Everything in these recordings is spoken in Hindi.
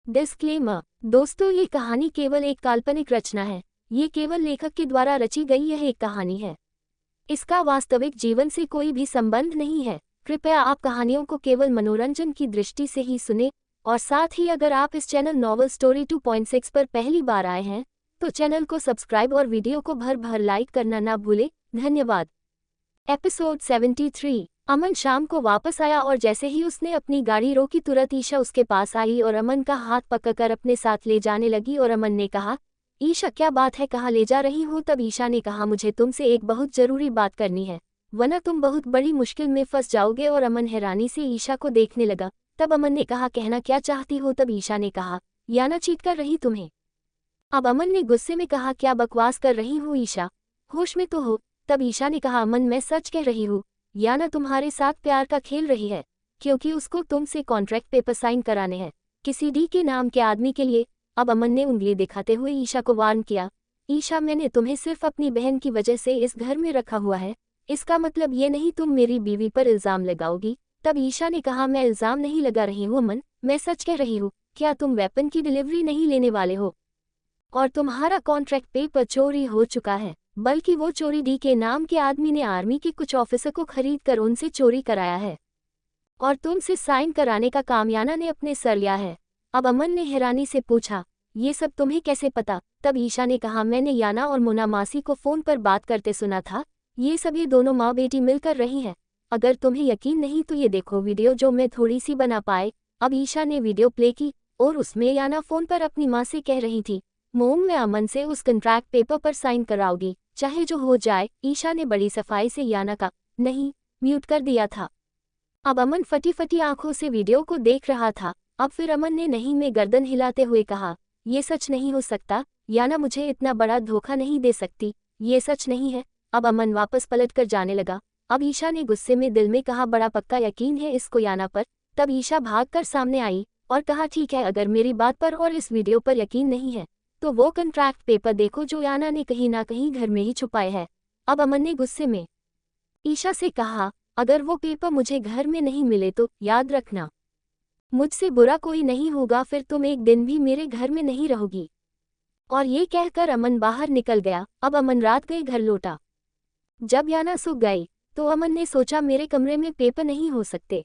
डिस्क्लेमर। दोस्तों, ये कहानी केवल एक काल्पनिक रचना है। ये केवल लेखक के द्वारा रची गई यह एक कहानी है। इसका वास्तविक जीवन से कोई भी संबंध नहीं है। कृपया आप कहानियों को केवल मनोरंजन की दृष्टि से ही सुने, और साथ ही अगर आप इस चैनल नॉवल स्टोरी 2.6 पर पहली बार आए हैं तो चैनल को सब्सक्राइब और वीडियो को भर भर लाइक करना ना भूलें। धन्यवाद। एपिसोड 73। अमन शाम को वापस आया और जैसे ही उसने अपनी गाड़ी रोकी तुरंत ईशा उसके पास आई और अमन का हाथ पकड़कर अपने साथ ले जाने लगी। और अमन ने कहा, ईशा क्या बात है, कहाँ ले जा रही हो? तब ईशा ने कहा, मुझे तुमसे एक बहुत जरूरी बात करनी है, वरना तुम बहुत बड़ी मुश्किल में फंस जाओगे। और अमन हैरानी से ईशा को देखने लगा। तब अमन ने कहा, कहना क्या चाहती हो? तब ईशा ने कहा, याना चीट कर रही तुम्हें। अब अमन ने गुस्से में कहा, क्या बकवास कर रही हो ईशा, होश में तो हो? तब ईशा ने कहा, अमन मैं सच कह रही हूँ, याना तुम्हारे साथ प्यार का खेल रही है, क्योंकि उसको तुमसे कॉन्ट्रैक्ट पेपर साइन कराने हैं किसी डी के नाम के आदमी के लिए। अब अमन ने उंगली दिखाते हुए ईशा को वार्न किया, ईशा मैंने तुम्हें सिर्फ अपनी बहन की वजह से इस घर में रखा हुआ है, इसका मतलब ये नहीं तुम मेरी बीवी पर इल्जाम लगाओगी। तब ईशा ने कहा, मैं इल्जाम नहीं लगा रही हूँ अमन, मैं सच कह रही हूँ। क्या तुम वेपन की डिलीवरी नहीं लेने वाले हो? और तुम्हारा कॉन्ट्रैक्ट पेपर चोरी हो चुका है, बल्कि वो चोरी डी के नाम के आदमी ने आर्मी के कुछ ऑफिसर को खरीद कर उनसे चोरी कराया है, और तुमसे साइन कराने का काम याना ने अपने सर लिया है। अब अमन ने हैरानी से पूछा, ये सब तुम्हें कैसे पता? तब ईशा ने कहा, मैंने याना और मुना मासी को फोन पर बात करते सुना था। ये सब ये दोनों माँ बेटी मिलकर रही हैं। अगर तुम्हें यकीन नहीं तो ये देखो वीडियो जो मैं थोड़ी सी बना पाए। अब ईशा ने वीडियो प्ले की और उसमें याना फोन पर अपनी माँ से कह रही थी, मोम मैं अमन से उस कॉन्ट्रैक्ट पेपर पर साइन कराऊंगी, चाहे जो हो जाए। ईशा ने बड़ी सफाई से याना का नहीं म्यूट कर दिया था। अब अमन फटी फटी आंखों से वीडियो को देख रहा था। अब फिर अमन ने नहीं में गर्दन हिलाते हुए कहा, ये सच नहीं हो सकता, याना मुझे इतना बड़ा धोखा नहीं दे सकती, ये सच नहीं है। अब अमन वापस पलट कर जाने लगा। अब ईशा ने गुस्से में दिल में कहा, बड़ा पक्का यकीन है इसको याना पर। तब ईशा भागकर सामने आई और कहा, ठीक है, अगर मेरी बात पर और इस वीडियो पर यकीन नहीं है तो वो कॉन्ट्रैक्ट पेपर देखो जो याना ने कहीं ना कहीं घर में ही छुपाए है। अब अमन ने गुस्से में ईशा से कहा, अगर वो पेपर मुझे घर में नहीं मिले तो याद रखना, मुझसे बुरा कोई नहीं होगा, फिर तुम एक दिन भी मेरे घर में नहीं रहोगी। और ये कहकर अमन बाहर निकल गया। अब अमन रात गए घर लौटा। जब याना सो गई तो अमन ने सोचा, मेरे कमरे में पेपर नहीं हो सकते,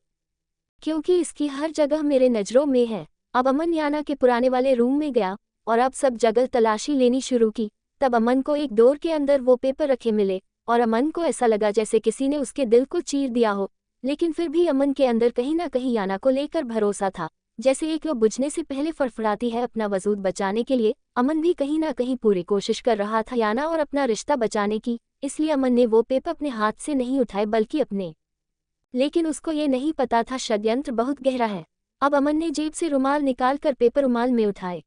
क्योंकि इसकी हर जगह मेरे नज़रों में है। अब अमन याना के पुराने वाले रूम में गया और अब सब जगह तलाशी लेनी शुरू की। तब अमन को एक डोर के अंदर वो पेपर रखे मिले और अमन को ऐसा लगा जैसे किसी ने उसके दिल को चीर दिया हो। लेकिन फिर भी अमन के अंदर कहीं ना कहीं याना को लेकर भरोसा था, जैसे एक लो बुझने से पहले फड़फड़ाती है अपना वजूद बचाने के लिए। अमन भी कहीं ना कहीं पूरी कोशिश कर रहा था याना और अपना रिश्ता बचाने की, इसलिए अमन ने वो पेपर अपने हाथ से नहीं उठाए बल्कि अपने, लेकिन उसको ये नहीं पता था षड्यंत्र बहुत गहरा है। अब अमन ने जेब से रुमाल निकाल कर पेपर रुमाल में उठाए,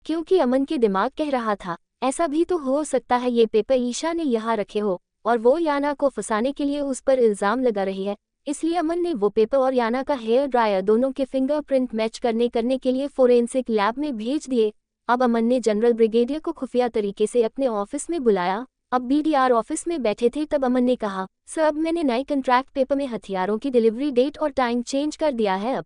क्योंकि अमन के दिमाग कह रहा था, ऐसा भी तो हो सकता है ये पेपर ईशा ने यहाँ रखे हो और वो याना को फंसाने के लिए उस पर इल्ज़ाम लगा रही है। इसलिए अमन ने वो पेपर और याना का हेयर ड्रायर दोनों के फिंगरप्रिंट मैच करने के लिए फोरेंसिक लैब में भेज दिए। अब अमन ने जनरल ब्रिगेडियर को खुफिया तरीके से अपने ऑफिस में बुलाया। अब बीडीआर ऑफिस में बैठे थे। तब अमन ने कहा, सर अब मैंने नए कॉन्ट्रैक्ट पेपर में हथियारों की डिलीवरी डेट और टाइम चेंज कर दिया है। अब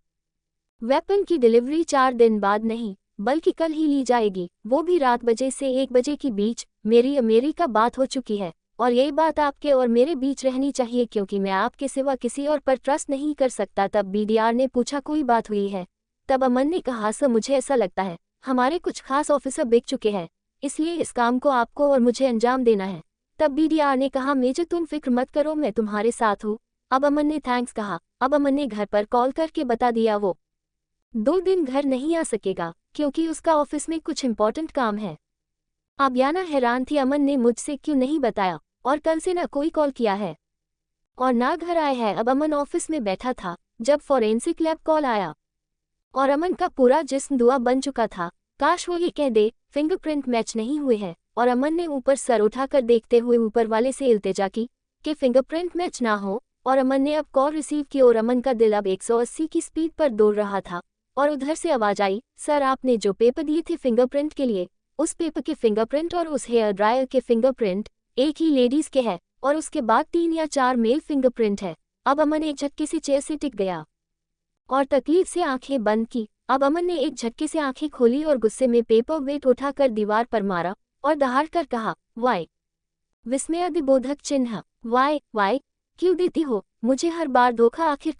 वेपन की डिलीवरी 4 दिन बाद नहीं बल्कि कल ही ली जाएगी, वो भी रात बजे से 1 बजे के बीच। मेरी का बात हो चुकी है और यही बात आपके और मेरे बीच रहनी चाहिए, क्योंकि मैं आपके सिवा किसी और पर ट्रस्ट नहीं कर सकता। तब बीडीआर ने पूछा, कोई बात हुई है? तब अमन ने कहा, सर मुझे ऐसा लगता है हमारे कुछ खास ऑफिसर बिक चुके हैं, इसलिए इस काम को आपको और मुझे अंजाम देना है। तब बीडीआर ने कहा, मेजर तुम फिक्र मत करो, मैं तुम्हारे साथ हूँ। अब अमन ने थैंक्स कहा। अब अमन ने घर पर कॉल करके बता दिया वो 2 दिन घर नहीं आ सकेगा, क्योंकि उसका ऑफिस में कुछ इम्पोर्टेंट काम है। अब याना हैरान थी, अमन ने मुझसे क्यों नहीं बताया और कल से ना कोई कॉल किया है और ना घर आए हैं। अब अमन ऑफिस में बैठा था जब फोरेंसिक लैब कॉल आया और अमन का पूरा जिस्म धुआं बन चुका था। काश वो ये कह दे फिंगरप्रिंट मैच नहीं हुए हैं, और अमन ने ऊपर सर उठाकर देखते हुए ऊपर वाले से इल्तिजा की कि फिंगरप्रिंट मैच ना हो। और अमन ने अब कॉल रिसीव की और अमन का दिल अब 180 की स्पीड पर दौड़ रहा था। और उधर से आवाज आई, सर आपने जो पेपर दिए थे फिंगरप्रिंट के लिए, उस पेपर के फिंगरप्रिंट और उस हेयर ड्रायर के फिंगरप्रिंट एक ही लेडीज के हैं, और उसके बाद 3 या 4 मेल फिंगरप्रिंट है। अब अमन एक झटके से चेयर से टिक गया और तकलीफ से आंखें बंद की। अब अमन ने एक झटके से आंखें खोली और गुस्से में पेपर वेट उठाकर दीवार पर मारा और दहाड़ कर कहा, वाई। विस्मयादिबोधक चिन्ह। वाई वाई क्यों देती हो मुझे हर बार धोखा? आखिर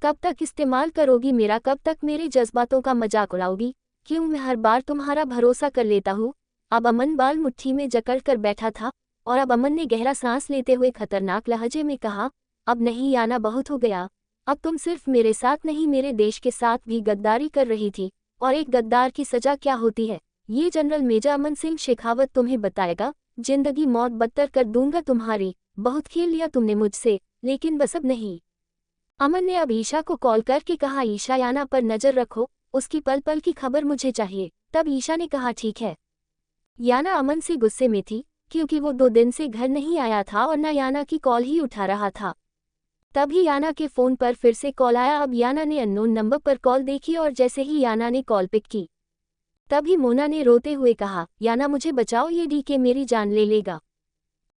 कब तक इस्तेमाल करोगी मेरा? कब तक मेरे जज्बातों का मजाक उड़ाओगी? क्यों मैं हर बार तुम्हारा भरोसा कर लेता हूँ? अब अमन बाल मुट्ठी में जकड़ कर बैठा था और अब अमन ने गहरा सांस लेते हुए खतरनाक लहजे में कहा, अब नहीं याना, बहुत हो गया। अब तुम सिर्फ मेरे साथ नहीं मेरे देश के साथ भी गद्दारी कर रही थी, और एक गद्दार की सजा क्या होती है ये जनरल मेजर अमन सिंह शेखावत तुम्हें बताएगा। जिंदगी मौत बदतर कर दूंगा तुम्हारी। बहुत खेल लिया तुमने मुझसे, लेकिन बस अब नहीं। अमन ने अब ईशा को कॉल करके कहा, ईशा याना पर नजर रखो, उसकी पल पल की खबर मुझे चाहिए। तब ईशा ने कहा, ठीक है। याना अमन से गुस्से में थी क्योंकि वो 2 दिन से घर नहीं आया था और न याना की कॉल ही उठा रहा था। तभी याना के फोन पर फिर से कॉल आया। अब याना ने अननोन नंबर पर कॉल देखी और जैसे ही याना ने कॉल पिक की तभी मोना ने रोते हुए कहा, याना मुझे बचाओ, ये डीके मेरी जान ले लेगा।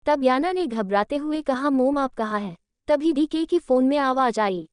तब याना ने घबराते हुए कहा, मोम आप कहाँ हैं? तभी डीके की फोन में आवाज आई,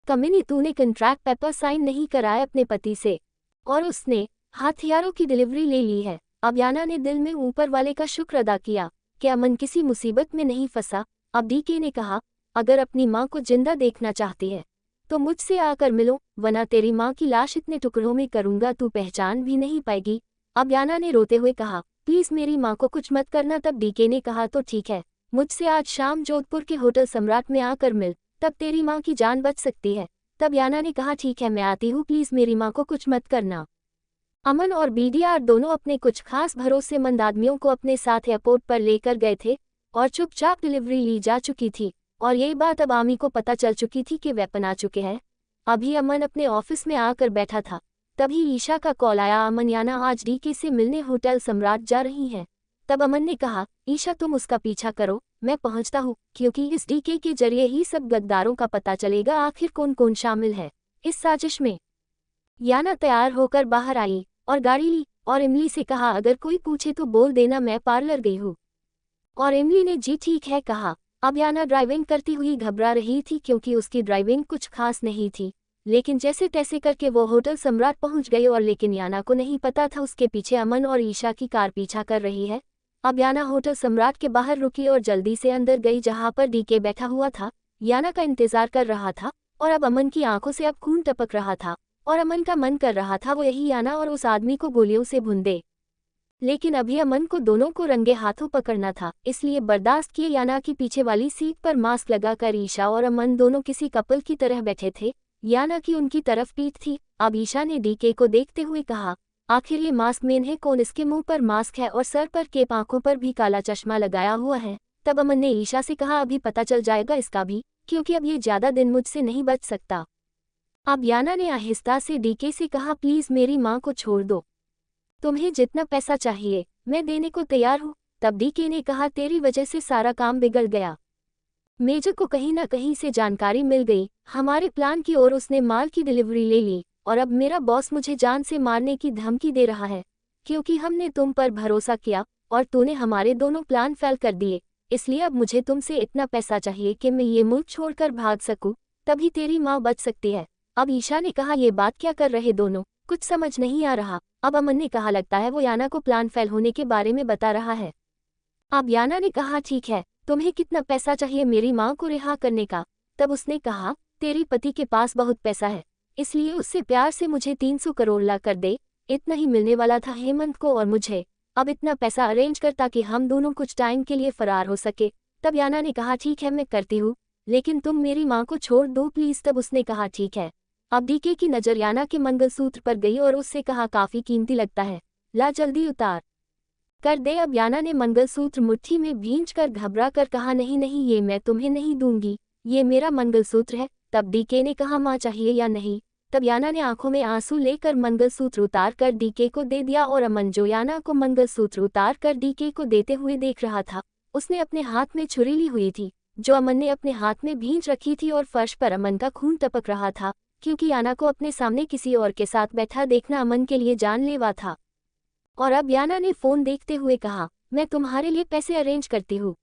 कमीनी तूने कॉन्ट्रैक्ट पेपर साइन नहीं कराए अपने पति से और उसने हथियारों की डिलीवरी ले ली है। अब याना ने दिल में ऊपर वाले का शुक्र अदा किया कि अमन किसी मुसीबत में नहीं फंसा। अब डीके ने कहा, अगर अपनी माँ को जिंदा देखना चाहती है तो मुझसे आकर मिलो, वरना तेरी माँ की लाश इतने टुकड़ों में करूंगा तू पहचान भी नहीं पाएगी। अब याना ने रोते हुए कहा, प्लीज मेरी माँ को कुछ मत करना। तब डीके ने कहा, तो ठीक है, मुझसे आज शाम जोधपुर के होटल सम्राट में आकर मिल, तब तेरी माँ की जान बच सकती है। तब याना ने कहा, ठीक है मैं आती हूँ, प्लीज मेरी माँ को कुछ मत करना। अमन और बीडीआर दोनों अपने कुछ खास भरोसेमंद आदमियों को अपने साथ एयरपोर्ट पर लेकर गए थे और चुपचाप डिलीवरी ली जा चुकी थी, और ये बात अब आमी को पता चल चुकी थी कि वेपन आ चुके हैं। अभी अमन अपने ऑफिस में आकर बैठा था, तभी ईशा का कॉल आया, अमन याना आज डीके से मिलने होटल सम्राट जा रही हैं। तब अमन ने कहा, ईशा तुम उसका पीछा करो, मैं पहुंचता हूँ, क्योंकि इस डीके के जरिए ही सब गद्दारों का पता चलेगा आखिर कौन कौन शामिल है इस साजिश में। याना तैयार होकर बाहर आई और गाड़ी ली और इमली से कहा, अगर कोई पूछे तो बोल देना मैं पार्लर गई हूँ। और इमली ने जी ठीक है कहा। अब याना ड्राइविंग करती हुई घबरा रही थी क्योंकि उसकी ड्राइविंग कुछ खास नहीं थी, लेकिन जैसे तैसे करके वो होटल सम्राट पहुंच गई। और लेकिन याना को नहीं पता था उसके पीछे अमन और ईशा की कार पीछा कर रही है। अब याना होटल सम्राट के बाहर रुकी और जल्दी से अंदर गई जहां पर डीके बैठा हुआ था, याना का इंतजार कर रहा था। और अब अमन की आंखों से अब खून टपक रहा था और अमन का मन कर रहा था वो यही याना और उस आदमी को गोलियों से भून दे, लेकिन अभी अमन को दोनों को रंगे हाथों पकड़ना था, इसलिए बर्दाश्त किए। याना की पीछे वाली सीट पर मास्क लगाकर ईशा और अमन दोनों किसी कपल की तरह बैठे थे। याना की उनकी तरफ पीठ थी। अब ईशा ने डीके को देखते हुए कहा, आखिर ये मास्क मैन है कौन? इसके मुंह पर मास्क है और सर पर केप, आंखों पर भी काला चश्मा लगाया हुआ है। तब अमन ने ईशा से कहा, अभी पता चल जाएगा इसका भी, क्योंकि अब ये ज्यादा दिन मुझसे नहीं बच सकता। अब याना ने आहिस्ता से डीके से कहा, प्लीज मेरी माँ को छोड़ दो, तुम्हें जितना पैसा चाहिए मैं देने को तैयार हूँ। तब डीके ने कहा, तेरी वजह से सारा काम बिगड़ गया। मेजर को कहीं ना कहीं से जानकारी मिल गई हमारे प्लान की और उसने माल की डिलीवरी ले ली, और अब मेरा बॉस मुझे जान से मारने की धमकी दे रहा है क्योंकि हमने तुम पर भरोसा किया और तूने हमारे दोनों प्लान फेल कर दिए। इसलिए अब मुझे तुमसे इतना पैसा चाहिए कि मैं ये मुल्क छोड़कर भाग सकूं, तभी तेरी माँ बच सकती है। अब ईशा ने कहा, ये बात क्या कर रहे दोनों, कुछ समझ नहीं आ रहा। अब अमन ने कहा, लगता है वो याना को प्लान फेल होने के बारे में बता रहा है। अब याना ने कहा, ठीक है, तुम्हें कितना पैसा चाहिए मेरी माँ को रिहा करने का? तब उसने कहा, तेरी पति के पास बहुत पैसा है, इसलिए उससे प्यार से मुझे 300 करोड़ ला कर दे। इतना ही मिलने वाला था हेमंत को और मुझे, अब इतना पैसा अरेंज कर ताकि हम दोनों कुछ टाइम के लिए फरार हो सके। तब याना ने कहा, ठीक है मैं करती हूँ, लेकिन तुम मेरी माँ को छोड़ दो प्लीज। तब उसने कहा, ठीक है। अब डीके की नजर याना के मंगलसूत्र पर गई और उससे कहा, काफी कीमती लगता है, ला जल्दी उतार कर दे। अब याना ने मंगलसूत्र मुट्ठी में भींच कर घबरा कर कहा, नहीं नहीं ये मैं तुम्हें नहीं दूंगी, ये मेरा मंगलसूत्र है। तब डीके ने कहा, माँ चाहिए या नहीं? तब याना ने आंखों में आंसू लेकर मंगलसूत्र उतार कर डीके को दे दिया। और अमन जो याना को मंगलसूत्र उतार कर डीके को देते हुए देख रहा था, उसने अपने हाथ में छुरी ली हुई थी जो अमन ने अपने हाथ में भींच रखी थी, और फर्श पर अमन का खून टपक रहा था क्योंकि याना को अपने सामने किसी और के साथ बैठा देखना अमन के लिए जानलेवा था। और अब याना ने फोन देखते हुए कहा, मैं तुम्हारे लिए पैसे अरेंज करती हूँ।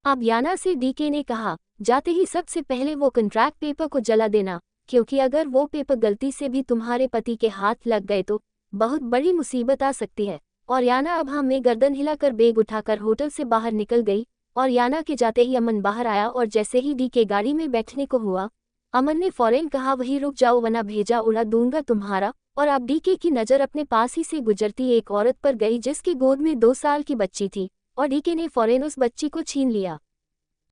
अब याना से डीके ने कहा, जाते ही सबसे पहले वो कॉन्ट्रैक्ट पेपर को जला देना क्योंकि अगर वो पेपर गलती से भी तुम्हारे पति के हाथ लग गए तो बहुत बड़ी मुसीबत आ सकती है। और याना अब हमें गर्दन हिलाकर बैग उठाकर होटल से बाहर निकल गई। और याना के जाते ही अमन बाहर आया और जैसे ही डी के गाड़ी में बैठने को हुआ, अमन ने फौरन कहा, वही रुक जाओ वरना भेजा उड़ा दूंगा तुम्हारा। और अब डीके की नज़र अपने पास ही से गुजरती एक औरत पर गई जिसकी गोद में 2 साल की बच्ची थी। और डीके ने फौरन उस बच्ची को छीन लिया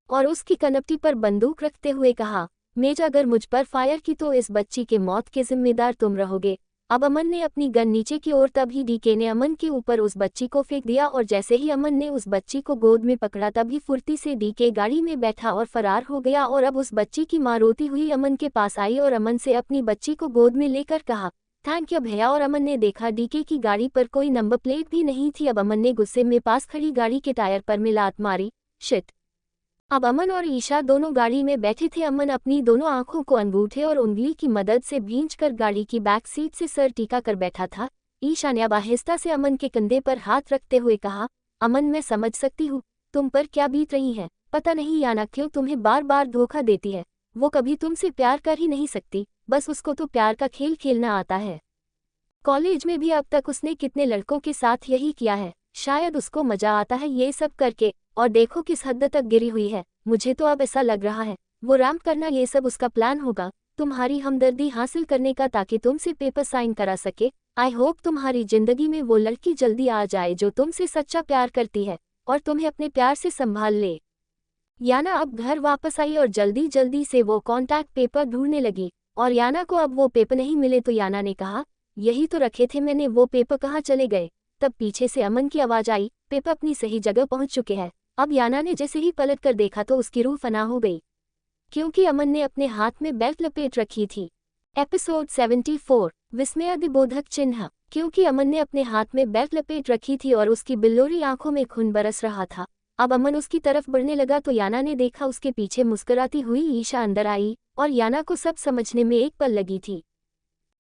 और उसकी कनपटी पर बंदूक रखते हुए कहा, मेज अगर मुझ पर फायर की तो इस बच्ची के मौत के जिम्मेदार तुम रहोगे। अब अमन ने अपनी गन नीचे की ओर, तभी डीके ने अमन के ऊपर उस बच्ची को फेंक दिया। और जैसे ही अमन ने उस बच्ची को गोद में पकड़ा तभी फुर्ती से डीके गाड़ी में बैठा और फरार हो गया। और अब उस बच्ची की मां रोती हुई अमन के पास आई और अमन से अपनी बच्ची को गोद में लेकर कहा, थैंक यू भैया। और अमन ने देखा डीके की गाड़ी पर कोई नंबर प्लेट भी नहीं थी। अब अमन ने गुस्से में पास खड़ी गाड़ी के टायर पर में लात मारी। शिट। अब अमन और ईशा दोनों गाड़ी में बैठे थे। अमन अपनी दोनों आंखों को अंगूठे और उंगली की मदद से भींचकर गाड़ी की बैक सीट से सर टिका कर बैठा था। ईशा ने अब आहिस्ता से अमन के कंधे पर हाथ रखते हुए कहा, अमन मैं समझ सकती हूँ तुम पर क्या बीत रही है। पता नहीं याना क्यों तुम्हें बार बार धोखा देती है। वो कभी तुमसे प्यार कर ही नहीं सकती, बस उसको तो प्यार का खेल खेलना आता है। कॉलेज में भी अब तक उसने कितने लड़कों के साथ यही किया है। शायद उसको मजा आता है ये सब करके। और देखो किस हद तक गिरी हुई है। मुझे तो अब ऐसा लग रहा है वो रैंप करना ये सब उसका प्लान होगा, तुम्हारी हमदर्दी हासिल करने का, ताकि तुमसे पेपर साइन करा सके। आई होप तुम्हारी जिंदगी में वो लड़की जल्दी आ जाए जो तुमसे सच्चा प्यार करती है और तुम्हें अपने प्यार से संभाल ले। याना अब घर वापस आई और जल्दी जल्दी से वो कॉन्टैक्ट पेपर ढूंढने लगी। और याना को अब वो पेपर नहीं मिले तो याना ने कहा, यही तो रखे थे मैंने, वो पेपर कहाँ चले गए। तब पीछे से अमन की आवाज आई, पेपर अपनी सही जगह पहुंच चुके हैं। अब याना ने जैसे ही पलट कर देखा तो उसकी रूह फना हो गई, क्योंकि अमन ने अपने हाथ में बेल्ट लपेट रखी थी। एपिसोड 74 विस्मयादिबोधक चिन्ह। क्योंकि अमन ने अपने हाथ में बेल्ट लपेट रखी थी और उसकी बिल्लोरी आंखों में खून बरस रहा था। अब अमन उसकी तरफ बढ़ने लगा तो याना ने देखा उसके पीछे मुस्कुराती हुई ईशा अंदर आई। और याना को सब समझने में एक पल लगी थी।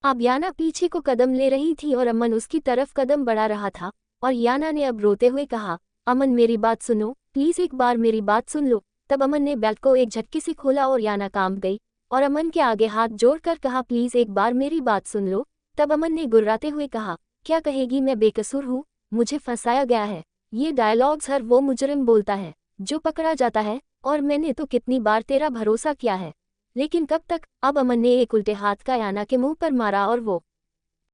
अब याना पीछे को कदम ले रही थी और अमन उसकी तरफ कदम बढ़ा रहा था। और याना ने अब रोते हुए कहा, अमन मेरी बात सुनो, प्लीज एक बार मेरी बात सुन लो। तब अमन ने बेल्ट को एक झटके से खोला और याना कांप गई और अमन के आगे हाथ जोड़कर कहा, प्लीज एक बार मेरी बात सुन लो। तब अमन ने गुर्राते हुए कहा, क्या कहेगी, मैं बेकसूर हूँ, मुझे फंसाया गया है। ये डायलॉग्स हर वो मुजरिम बोलता है जो पकड़ा जाता है, और मैंने तो कितनी बार तेरा भरोसा किया है, लेकिन कब तक। अब अमन ने एक उल्टे हाथ का याना के मुंह पर मारा और वो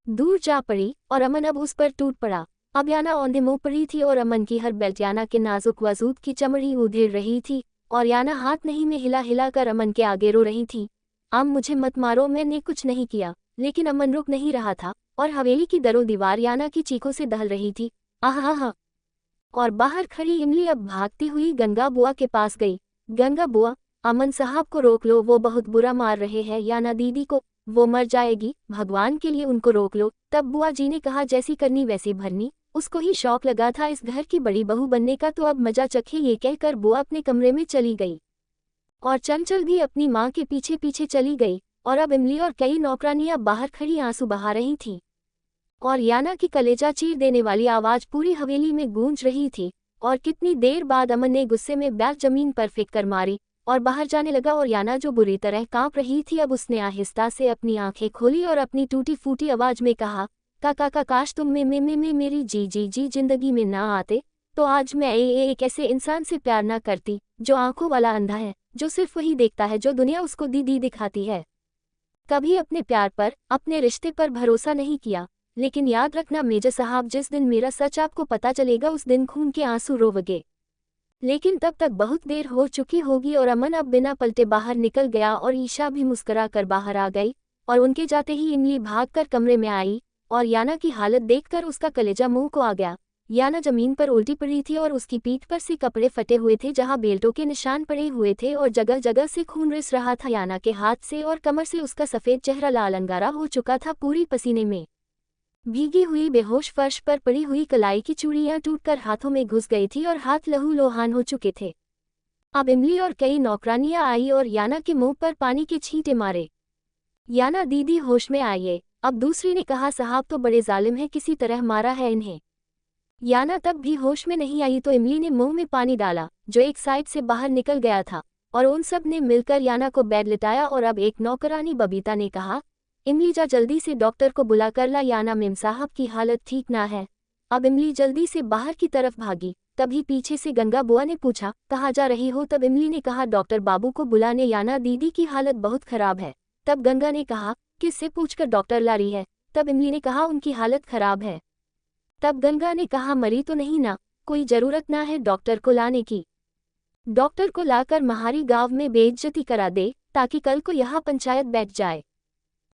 दूर जा पड़ी और अमन अब उस पर टूट पड़ा। अब याना औंधे मुंह पड़ी थी और अमन की हर बेल्ट याना के नाजुक वजूद की चमड़ी उधेड़ रही थी। और याना हाथ नहीं में हिला हिला कर अमन के आगे रो रही थी, आम मुझे मत मारो, मैंने कुछ नहीं किया। लेकिन अमन रुक नहीं रहा था और हवेली की दरो दीवार याना की चीखों से दहल रही थी। आहा। और बाहर खड़ी इमली अब भागती हुई गंगा बुआ के पास गई। गंगा बुआ, अमन साहब को रोक लो, वो बहुत बुरा मार रहे हैं याना दीदी को, वो मर जाएगी, भगवान के लिए उनको रोक लो। तब बुआ जी ने कहा, जैसी करनी वैसी भरनी। उसको ही शौक लगा था इस घर की बड़ी बहू बनने का, तो अब मजा चखे। ये कहकर बुआ अपने कमरे में चली गई और चंचल भी अपनी माँ के पीछे पीछे चली गई। और अब इमली और कई नौकरानियां बाहर खड़ी आंसू बहा रही थीं। और याना की कलेजा चीर देने वाली आवाज पूरी हवेली में गूंज रही थी। और कितनी देर बाद अमन ने गुस्से में बैग जमीन पर फेंक कर मारी और बाहर जाने लगा। और याना जो बुरी तरह कांप रही थी, अब उसने आहिस्ता से अपनी आंखें खोली और अपनी टूटी फूटी आवाज में कहा, काका काश तुम में मेरी जी जिंदगी में ना आते, तो आज मैं एक ऐसे इंसान से प्यार ना करती जो आंखों वाला अंधा है, जो सिर्फ वही देखता है जो दुनिया उसको दीदी दिखाती है। कभी अपने प्यार पर, अपने रिश्ते पर भरोसा नहीं किया, लेकिन याद रखना मेजर साहब, जिस दिन मेरा सच आपको पता चलेगा उस दिन खून के आंसू रोवगे। लेकिन तब तक बहुत देर हो चुकी होगी। और अमन अब बिना पलटे बाहर निकल गया और ईशा भी मुस्कुरा कर बाहर आ गई। और उनके जाते ही इमली भागकर कमरे में आई और याना की हालत देखकर उसका कलेजा मुंह को आ गया। याना जमीन पर उल्टी पड़ी थी और उसकी पीठ पर से कपड़े फटे हुए थे जहां बेल्टों के निशान पड़े हुए थे और जगह जगह से खून रिस रहा था। याना के हाथ से और कमर से उसका सफेद चेहरा लाल अंगारा हो चुका था, पूरी पसीने में भीगी हुई बेहोश फर्श पर पड़ी हुई कलाई की चूड़ियां टूटकर हाथों में घुस गई थी और हाथ लहूलुहान हो चुके थे। अब इमली और कई नौकरानियां आई और याना के मुंह पर पानी के छींटे मारे। याना दीदी होश में आइए। अब दूसरी ने कहा, साहब तो बड़े जालिम हैं, किसी तरह मारा है इन्हें। याना तब भी होश में नहीं आई तो इमली ने मुंह में पानी डाला जो एक साइड से बाहर निकल गया था और उन सब ने मिलकर याना को बेड लिटाया। और अब एक नौकरानी बबीता ने कहा, इमली जा जल्दी से डॉक्टर को बुला कर ला, याना मेम साहब की हालत ठीक ना है। अब इमली जल्दी से बाहर की तरफ भागी। तभी पीछे से गंगा बुआ ने पूछा, कहाँ जा रही हो? तब इमली ने कहा, डॉक्टर बाबू को बुलाने, याना दीदी की हालत बहुत खराब है। तब गंगा ने कहा, किससे पूछकर डॉक्टर ला रही है? तब इमली ने कहा, उनकी हालत खराब है। तब गंगा ने कहा, मरी तो नहीं ना? कोई जरूरत ना है डॉक्टर को लाने की। डॉक्टर को लाकर महारी गांव में बेइज्जती करा दे, ताकि कल को यहाँ पंचायत बैठ जाए।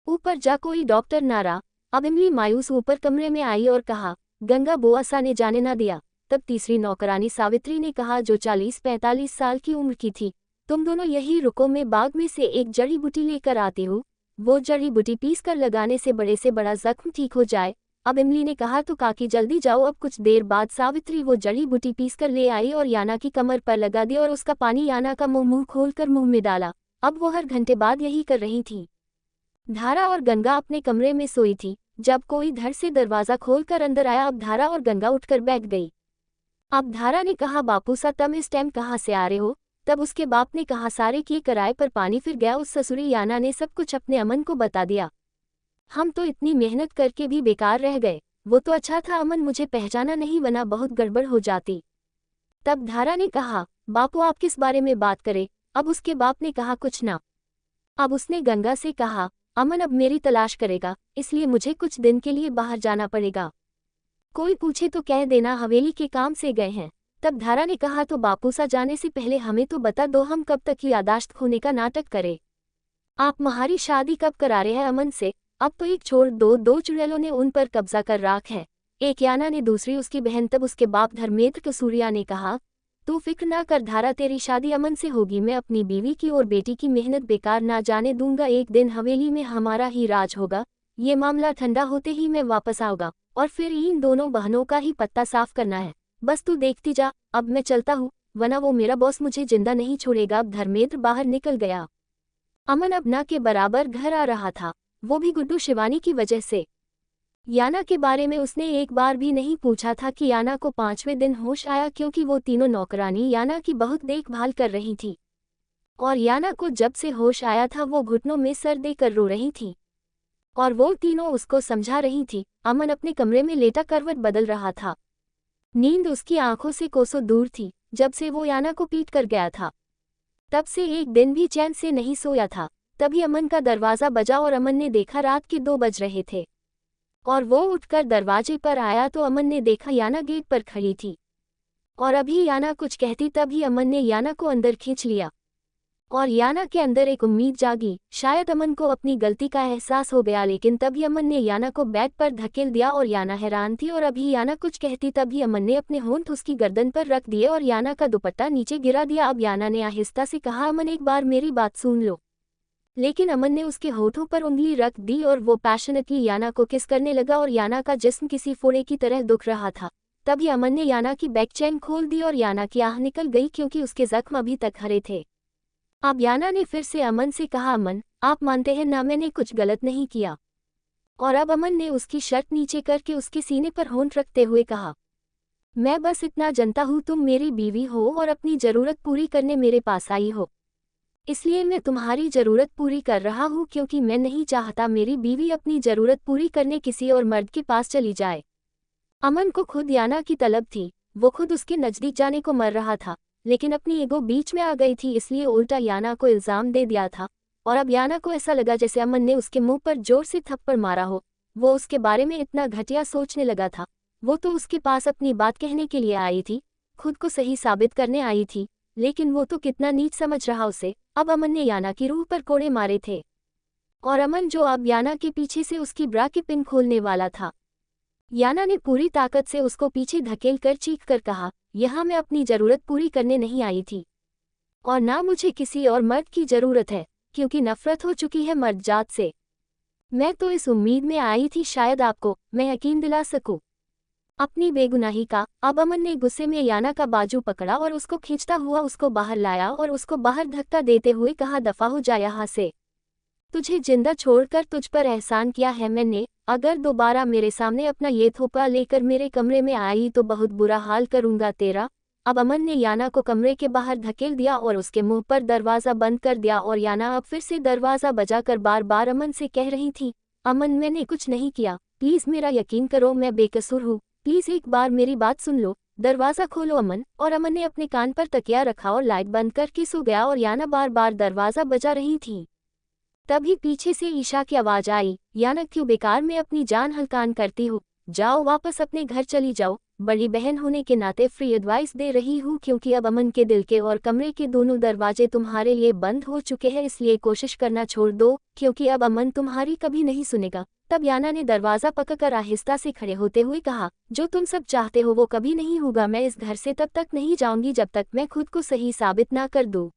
ऊपर जा कोई डॉक्टर ना रहा। अब इमली मायूस ऊपर कमरे में आई और कहा, गंगा बुआ सा ने जाने ना दिया। तब तीसरी नौकरानी सावित्री ने कहा, जो 40-45 साल की उम्र की थी, तुम दोनों यही रुको, मैं बाग में से एक जड़ी बूटी लेकर आती हूँ। वो जड़ी बूटी पीस कर लगाने से बड़े जख्म ठीक हो जाए। अब इमली ने कहा, तो काकी जल्दी जाओ। अब कुछ देर बाद सावित्री वो जड़ी बूटी पीस कर ले आई और याना की कमर पर लगा दी और उसका पानी याना का मुंह खोलकर मुंह में डाला। अब वो हर घंटे बाद यही कर रही थी। धारा और गंगा अपने कमरे में सोई थी, जब कोई धड़ से दरवाजा खोलकर अंदर आया। अब धारा और गंगा उठकर बैठ गई। अब धारा ने कहा, बापू सा तुम इस टाइम कहाँ से आ रहे हो? तब उसके बाप ने कहा, सारे किए कराए पर पानी फिर गया। उस ससुरी याना ने सब कुछ अपने अमन को बता दिया। हम तो इतनी मेहनत करके भी बेकार रह गए। वो तो अच्छा था अमन मुझे पहचाना नहीं, वरना बहुत गड़बड़ हो जाती। तब धारा ने कहा, बापू आप किस बारे में बात करें? अब उसके बाप ने कहा, कुछ ना। अब उसने गंगा से कहा, अमन अब मेरी तलाश करेगा, इसलिए मुझे कुछ दिन के लिए बाहर जाना पड़ेगा। कोई पूछे तो कह देना हवेली के काम से गए हैं। तब धारा ने कहा, तो बापू सा जाने से पहले हमें तो बता दो, हम कब तक यादाश्त खोने का नाटक करें? आप महारी शादी कब करा रहे हैं अमन से? अब तो एक छोड़ दो चुड़ैलों ने उन पर कब्जा कर राख है। एक याना ने, दूसरी उसकी बहन। तब उसके बाप धर्मेंद्र कसूरिया ने कहा, तू फिक्र ना कर धारा, तेरी शादी अमन से होगी। मैं अपनी बीवी की और बेटी की मेहनत बेकार ना जाने दूंगा। एक दिन हवेली में हमारा ही राज होगा। ये मामला ठंडा होते ही मैं वापस आऊंगा और फिर इन दोनों बहनों का ही पत्ता साफ करना है। बस तू देखती जा। अब मैं चलता हूँ, वरना वो मेरा बॉस मुझे जिंदा नहीं छोड़ेगा। अब धर्मेंद्र बाहर निकल गया। अमन अब ना के बराबर घर आ रहा था, वो भी गुड्डू शिवानी की वजह से। याना के बारे में उसने एक बार भी नहीं पूछा था कि याना को 5वें दिन होश आया, क्योंकि वो तीनों नौकरानी याना की बहुत देखभाल कर रही थी। और याना को जब से होश आया था वो घुटनों में सर देकर रो रही थी और वो तीनों उसको समझा रही थी। अमन अपने कमरे में लेटा करवट बदल रहा था। नींद उसकी आंखों से कोसों दूर थी जब से वो याना को पीट कर गया था। तब से एक दिन भी चैन से नहीं सोया था। तभी अमन का दरवाज़ा बजा और अमन ने देखा रात के 2 बज रहे थे और वो उठकर दरवाजे पर आया तो अमन ने देखा याना गेट पर खड़ी थी और अभी याना कुछ कहती तभी अमन ने याना को अंदर खींच लिया और याना के अंदर एक उम्मीद जागी। शायद अमन को अपनी गलती का एहसास हो गया, लेकिन तभी अमन ने याना को बेड पर धकेल दिया और याना हैरान थी और अभी याना कुछ कहती तभी अमन ने अपने होंठ उसकी गर्दन पर रख दिए और याना का दुपट्टा नीचे गिरा दिया। अब याना ने आहिस्ता से कहा, अमन एक बार मेरी बात सुन लो। लेकिन अमन ने उसके होठों पर उंगली रख दी और वो पैशनेटली याना को किस करने लगा और याना का जिस्म किसी फोड़े की तरह दुख रहा था। तभी अमन ने याना की बैक चेन खोल दी और याना की आह निकल गई क्योंकि उसके जख्म अभी तक हरे थे। अब याना ने फिर से अमन से कहा, अमन आप मानते हैं ना मैंने कुछ गलत नहीं किया? और अब अमन ने उसकी शर्ट नीचे करके उसके सीने पर होंठ रखते हुए कहा, मैं बस इतना जानता हूँ तुम मेरी बीवी हो और अपनी ज़रूरत पूरी करने मेरे पास आई हो, इसलिए मैं तुम्हारी ज़रूरत पूरी कर रहा हूँ क्योंकि मैं नहीं चाहता मेरी बीवी अपनी ज़रूरत पूरी करने किसी और मर्द के पास चली जाए। अमन को खुद याना की तलब थी, वो खुद उसके नज़दीक जाने को मर रहा था, लेकिन अपनी ईगो बीच में आ गई थी इसलिए उल्टा याना को इल्ज़ाम दे दिया था। और अब याना को ऐसा लगा जैसे अमन ने उसके मुंह पर जोर से थप्पड़ मारा हो। वो उसके बारे में इतना घटिया सोचने लगा था। वो तो उसके पास अपनी बात कहने के लिए आई थी, खुद को सही साबित करने आई थी, लेकिन वो तो कितना नीच समझ रहा उसे। अब अमन ने याना की रूह पर कोड़े मारे थे और अमन जो अब याना के पीछे से उसकी ब्रा की पिन खोलने वाला था। याना ने पूरी ताकत से उसको पीछे धकेल कर चीख कर कहा, यहाँ मैं अपनी ज़रूरत पूरी करने नहीं आई थी और ना मुझे किसी और मर्द की ज़रूरत है, क्योंकि नफ़रत हो चुकी है मर्द जात से। मैं तो इस उम्मीद में आई थी शायद आपको मैं यकीन दिला सकूं अपनी बेगुनाही का। अब अमन ने गुस्से में याना का बाजू पकड़ा और उसको खींचता हुआ उसको बाहर लाया और उसको बाहर धक्का देते हुए कहा, दफ़ा हो जा यहाँ से, तुझे जिंदा छोड़कर तुझ पर एहसान किया है मैंने। अगर दोबारा मेरे सामने अपना ये थोपा लेकर मेरे कमरे में आई तो बहुत बुरा हाल करूंगा तेरा। अब अमन ने याना को कमरे के बाहर धकेल दिया और उसके मुंह पर दरवाज़ा बंद कर दिया और याना अब फिर से दरवाज़ा बजाकर बार बार अमन से कह रही थी, अमन मैंने कुछ नहीं किया, प्लीज़ मेरा यकीन करो, मैं बेकसूर हूँ, प्लीज़ एक बार मेरी बात सुन लो, दरवाज़ा खोलो अमन। और अमन ने अपने कान पर तकिया रखा और लाइट बंद करके सो गया और याना बार बार दरवाज़ा बजा रही थी। तभी पीछे से ईशा की आवाज़ आई, याना क्यों बेकार में अपनी जान हल्कान करती हो, जाओ वापस अपने घर चली जाओ, बड़ी बहन होने के नाते फ्री एडवाइस दे रही हूँ क्योंकि अब अमन के दिल के और कमरे के दोनों दरवाजे तुम्हारे लिए बंद हो चुके हैं, इसलिए कोशिश करना छोड़ दो क्योंकि अब अमन तुम्हारी कभी नहीं सुनेगा। तब याना ने दरवाज़ा पकड़कर आहिस्ता से खड़े होते हुए कहा, जो तुम सब चाहते हो वो कभी नहीं होगा, मैं इस घर से तब तक नहीं जाऊंगी जब तक मैं खुद को सही साबित ना कर दूँ।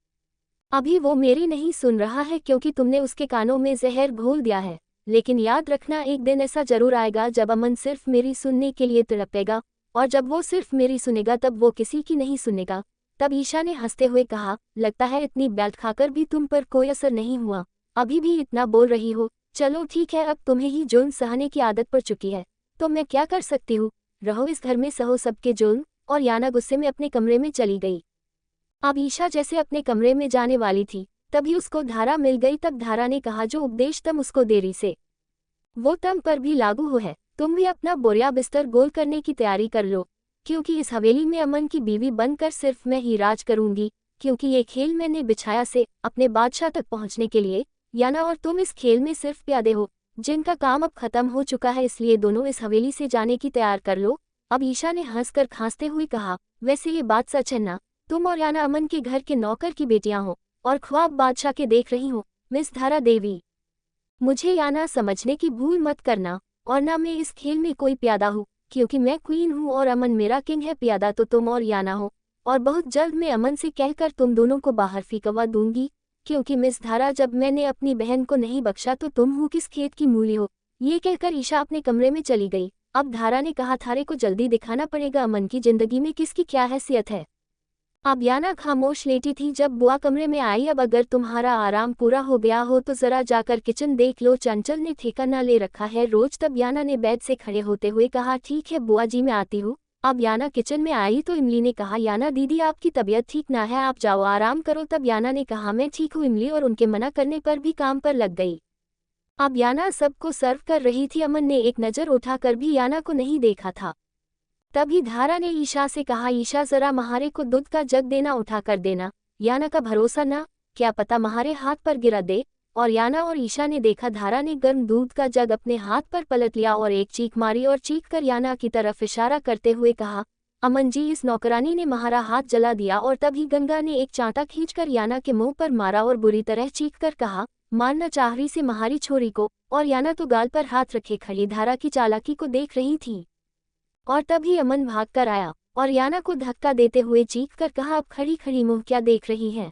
अभी वो मेरी नहीं सुन रहा है क्योंकि तुमने उसके कानों में जहर घोल दिया है, लेकिन याद रखना एक दिन ऐसा जरूर आएगा जब अमन सिर्फ मेरी सुनने के लिए तड़पेगा, और जब वो सिर्फ मेरी सुनेगा तब वो किसी की नहीं सुनेगा। तब ईशा ने हंसते हुए कहा, लगता है इतनी बेल्ट खाकर भी तुम पर कोई असर नहीं हुआ, अभी भी इतना बोल रही हो, चलो ठीक है, अब तुम्हें ही जुल्म सहने की आदत पड़ चुकी है, तो मैं क्या कर सकती हूँ, रहो इस घर में, सहो सबके जुल्म। और याना गुस्से में अपने कमरे में चली गई। अब ईशा जैसे अपने कमरे में जाने वाली थी तभी उसको धारा मिल गई। तब धारा ने कहा, जो उपदेश तुम उसको दे रही से वो तुम पर भी लागू हो है, तुम भी अपना बोरिया बिस्तर गोल करने की तैयारी कर लो, क्योंकि इस हवेली में अमन की बीवी बनकर सिर्फ मैं ही राज करूंगी, क्योंकि ये खेल मैंने बिछाया से अपने बादशाह तक पहुंचने के लिए। याना और तुम इस खेल में सिर्फ प्यादे हो जिनका काम अब खत्म हो चुका है, इसलिए दोनों इस हवेली से जाने की तैयार कर लो। अब ईशा ने हंसकर खांसते हुए कहा, वैसे ये बात सच है ना, तुम और याना अमन के घर के नौकर की बेटियां हो और ख्वाब बादशाह के देख रही हो। मिस धारा देवी, मुझे याना समझने की भूल मत करना, और ना मैं इस खेल में कोई प्यादा हूँ, क्योंकि मैं क्वीन हूँ और अमन मेरा किंग है। प्यादा तो तुम और याना हो, और बहुत जल्द मैं अमन से कहकर तुम दोनों को बाहर फेंकवा दूंगी, क्योंकि मिस धारा, जब मैंने अपनी बहन को नहीं बख्शा तो तुम हो किस खेत की मूली हो। ये कहकर ईशा अपने कमरे में चली गई। अब धारा ने कहा, थारे को जल्दी दिखाना पड़ेगा अमन की जिंदगी में किसकी क्या हैसियत है। अब याना खामोश लेटी थी जब बुआ कमरे में आई। अब अगर तुम्हारा आराम पूरा हो गया हो तो जरा जाकर किचन देख लो, चंचल ने ठेका न ले रखा है रोज। तब याना ने बेड से खड़े होते हुए कहा, ठीक है बुआ जी, मैं आती हूँ। अब याना किचन में आई तो इमली ने कहा, याना दीदी आपकी तबीयत ठीक ना है, आप जाओ आराम करो। तब याना ने कहा, मैं ठीक हूँ इमली, और उनके मना करने पर भी काम पर लग गई। अब याना सबको सर्व कर रही थी। अमन ने एक नज़र उठाकर भी याना को नहीं देखा था। तभी धारा ने ईशा से कहा, ईशा जरा महारे को दूध का जग देना, उठा कर देना, याना का भरोसा ना, क्या पता महारे हाथ पर गिरा दे। और याना और ईशा ने देखा धारा ने गर्म दूध का जग अपने हाथ पर पलट लिया और एक चीख मारी और चीख कर याना की तरफ इशारा करते हुए कहा, अमन जी, इस नौकरानी ने हमारा हाथ जला दिया। और तभी गंगा ने एक चांटा खींचकर याना के मुंह पर मारा और बुरी तरह चीख कर कहा, मारना चाह रही से महारी छोरी को। और याना तो गाल पर हाथ रखे खड़ी धारा की चालाकी को देख रही थी। और तभी अमन भाग कर आया और याना को धक्का देते हुए चीख कर कहा, अब खड़ी खड़ी मुंह क्या देख रही है,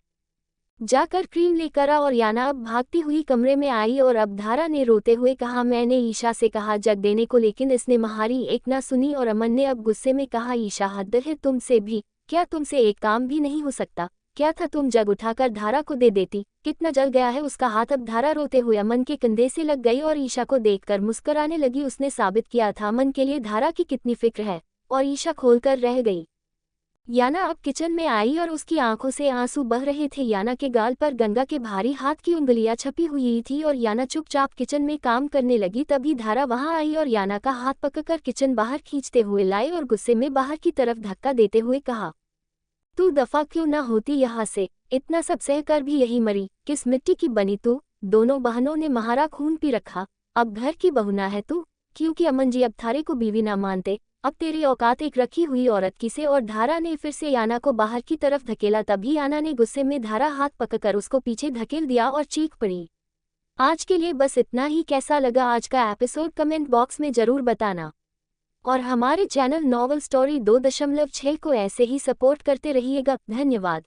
जाकर क्रीम लेकर आ। और याना अब भागती हुई कमरे में आई और अब धारा ने रोते हुए कहा, मैंने ईशा से कहा जग देने को, लेकिन इसने महारी एक ना सुनी। और अमन ने अब गुस्से में कहा, ईशा हद है तुमसे भी, क्या तुमसे एक काम भी नहीं हो सकता, क्या था तुम जग उठाकर धारा को दे देती, कितना जल गया है उसका हाथ। अब धारा रोते हुए अमन के कंधे से लग गई और ईशा को देखकर मुस्कुराने लगी। उसने साबित किया था अमन के लिए धारा की कितनी फिक्र है, और ईशा खोलकर रह गई। याना अब किचन में आई और उसकी आंखों से आंसू बह रहे थे। याना के गाल पर गंगा के भारी हाथ की उंगलियां छपी हुई थी और याना चुपचाप किचन में काम करने लगी। तभी धारा वहां आई और याना का हाथ पकड़कर किचन बाहर खींचते हुए लाई और गुस्से में बाहर की तरफ धक्का देते हुए कहा, तू दफा क्यों ना होती यहाँ से, इतना सब सह कर भी यही मरी, किस मिट्टी की बनी तू। दोनों बहनों ने महारा खून पी रखा, अब घर की बहू ना है तू, क्योंकि अमन जी अब थारे को बीवी ना मानते, अब तेरी औकात एक रखी हुई औरत की से। और धारा ने फिर से याना को बाहर की तरफ धकेला। तभी याना ने गुस्से में धारा हाथ पकड़कर उसको पीछे धकेल दिया और चीख पड़ी। आज के लिए बस इतना ही। कैसा लगा आज का एपिसोड कमेंट बॉक्स में जरूर बताना, और हमारे चैनल नॉवल स्टोरी 2.6 को ऐसे ही सपोर्ट करते रहिएगा। धन्यवाद।